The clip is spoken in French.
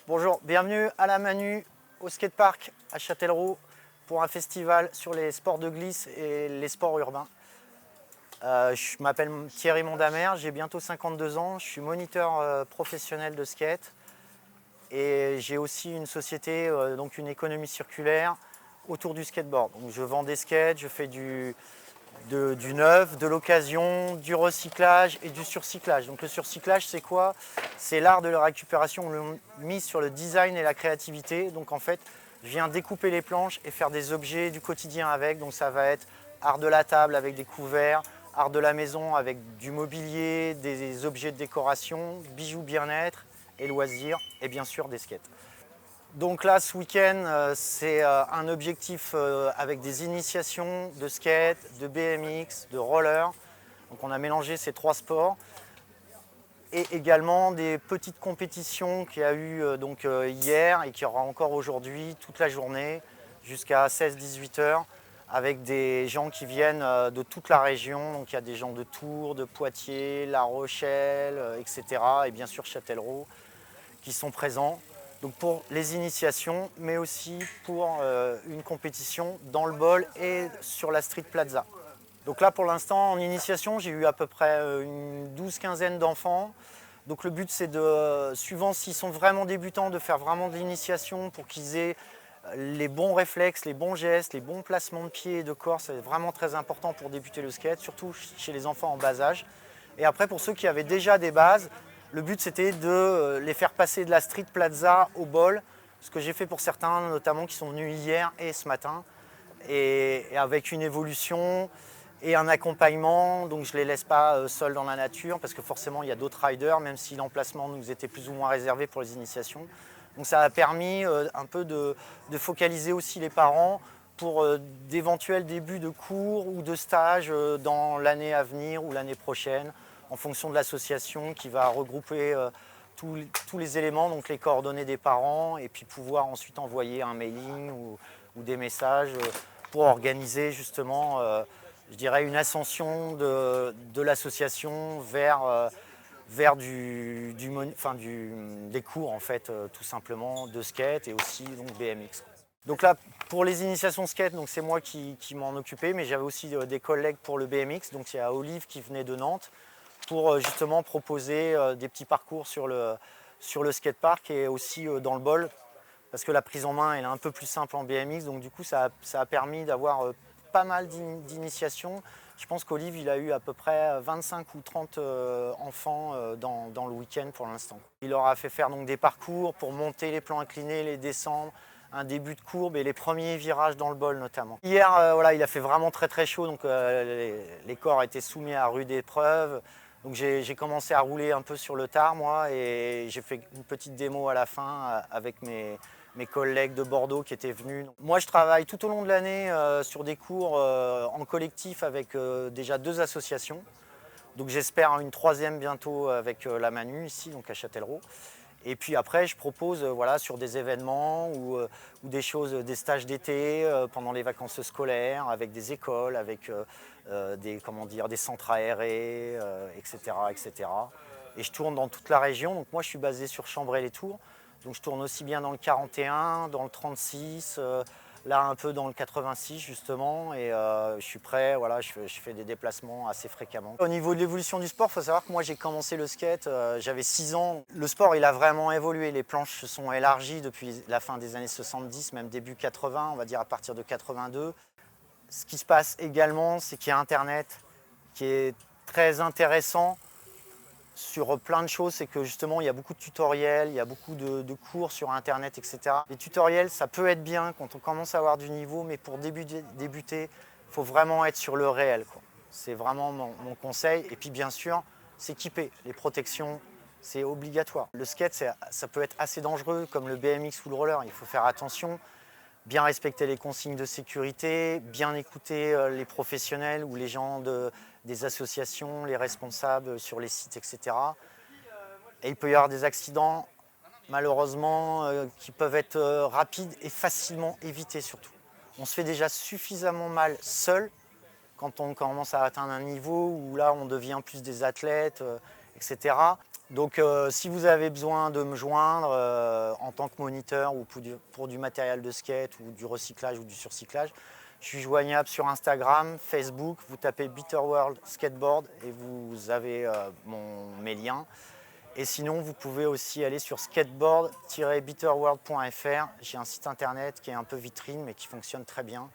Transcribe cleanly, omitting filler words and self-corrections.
Bonjour, bienvenue à la Manu, au skatepark à Châtellerault pour un festival sur les sports de glisse et les sports urbains. Je m'appelle Thierry Mondamer, j'ai bientôt 52 ans, je suis moniteur professionnel de skate et j'ai aussi une société, donc une économie circulaire autour du skateboard. Donc je vends des skates, je fais du neuf, de l'occasion, du recyclage et du surcyclage. Donc le surcyclage, c'est quoi? C'est l'art de la récupération mis sur le design et la créativité. Donc en fait, je viens découper les planches et faire des objets du quotidien avec. Donc ça va être art de la table avec des couverts, art de la maison avec du mobilier, des objets de décoration, bijoux bien-être et loisirs et bien sûr des skates. Donc là, ce week-end, c'est un objectif avec des initiations de skate, de BMX, de roller. Donc on a mélangé ces trois sports. Et également des petites compétitions qu'il y a eu hier et qu'il y aura encore aujourd'hui, toute la journée, jusqu'à 16-18 heures, avec des gens qui viennent de toute la région. Donc il y a des gens de Tours, de Poitiers, La Rochelle, etc. Et bien sûr Châtellerault qui sont présents. Donc pour les initiations, mais aussi pour une compétition dans le bol et sur la Street Plaza. Donc là pour l'instant en initiation, j'ai eu à peu près une 12-15aine d'enfants. Donc le but c'est de, suivant s'ils sont vraiment débutants, de faire vraiment de l'initiation pour qu'ils aient les bons réflexes, les bons gestes, les bons placements de pied et de corps. C'est vraiment très important pour débuter le skate, surtout chez les enfants en bas âge. Et après pour ceux qui avaient déjà des bases, le but c'était de les faire passer de la Street Plaza au bol, ce que j'ai fait pour certains notamment qui sont venus hier et ce matin, et avec une évolution et un accompagnement. Donc je ne les laisse pas seuls dans la nature parce que forcément il y a d'autres riders, même si l'emplacement nous était plus ou moins réservé pour les initiations. Donc ça a permis un peu de focaliser aussi les parents pour d'éventuels débuts de cours ou de stages dans l'année à venir ou l'année prochaine, en fonction de l'association qui va regrouper tous les éléments, donc les coordonnées des parents, et puis pouvoir ensuite envoyer un mailing ou des messages pour organiser justement, je dirais, une ascension de l'association vers des cours en fait, tout simplement de skate et aussi donc BMX. Donc là, pour les initiations skate, donc c'est moi qui m'en occupais, mais j'avais aussi des collègues pour le BMX. Donc il y a Olive qui venait de Nantes pour justement proposer des petits parcours sur le skatepark et aussi dans le bol, parce que la prise en main elle est un peu plus simple en BMX. Donc du coup, ça a permis d'avoir pas mal d'initiations. Je pense qu'Olive, il a eu à peu près 25 ou 30 enfants dans le week-end pour l'instant. Il leur a fait faire donc des parcours pour monter les plans inclinés, les descendre, un début de courbe et les premiers virages dans le bol notamment. Hier, voilà, il a fait vraiment très très chaud, donc les corps étaient soumis à rude épreuve. Donc j'ai commencé à rouler un peu sur le tard moi et j'ai fait une petite démo à la fin avec mes collègues de Bordeaux qui étaient venus. Moi, je travaille tout au long de l'année sur des cours en collectif avec déjà 2 associations. Donc j'espère une 3e bientôt avec la Manu ici, donc à Châtellerault. Et puis après, je propose voilà, sur des événements ou des choses, des stages d'été pendant les vacances scolaires, avec des écoles, avec des centres aérés, etc., etc. Et je tourne dans toute la région. Donc moi, je suis basé sur Chambray-les-Tours. Donc je tourne aussi bien dans le 41, dans le 36, là un peu dans le 86 justement, et je suis prêt, voilà, je fais des déplacements assez fréquemment. Au niveau de l'évolution du sport, il faut savoir que moi j'ai commencé le skate, j'avais 6 ans. Le sport il a vraiment évolué, les planches se sont élargies depuis la fin des années 70, même début 80, on va dire à partir de 82. Ce qui se passe également, c'est qu'il y a Internet qui est très intéressant sur plein de choses, c'est que justement il y a beaucoup de tutoriels, il y a beaucoup de cours sur internet, etc. Les tutoriels, ça peut être bien quand on commence à avoir du niveau, mais pour débuter, il faut vraiment être sur le réel, quoi. C'est vraiment mon conseil. Et puis bien sûr, s'équiper, les protections, c'est obligatoire. Le skate, ça peut être assez dangereux, comme le BMX ou le roller, il faut faire attention. Bien respecter les consignes de sécurité, bien écouter les professionnels ou les gens des associations, les responsables sur les sites, etc. Et il peut y avoir des accidents, malheureusement, qui peuvent être rapides et facilement évités surtout. On se fait déjà suffisamment mal seul quand on commence à atteindre un niveau où là on devient plus des athlètes, etc. Donc si vous avez besoin de me joindre en tant que moniteur ou pour du matériel de skate ou du recyclage ou du surcyclage, je suis joignable sur Instagram, Facebook, vous tapez Beater World Skateboard et vous avez mes liens. Et sinon, vous pouvez aussi aller sur skateboard-beaterworld.fr. J'ai un site internet qui est un peu vitrine mais qui fonctionne très bien.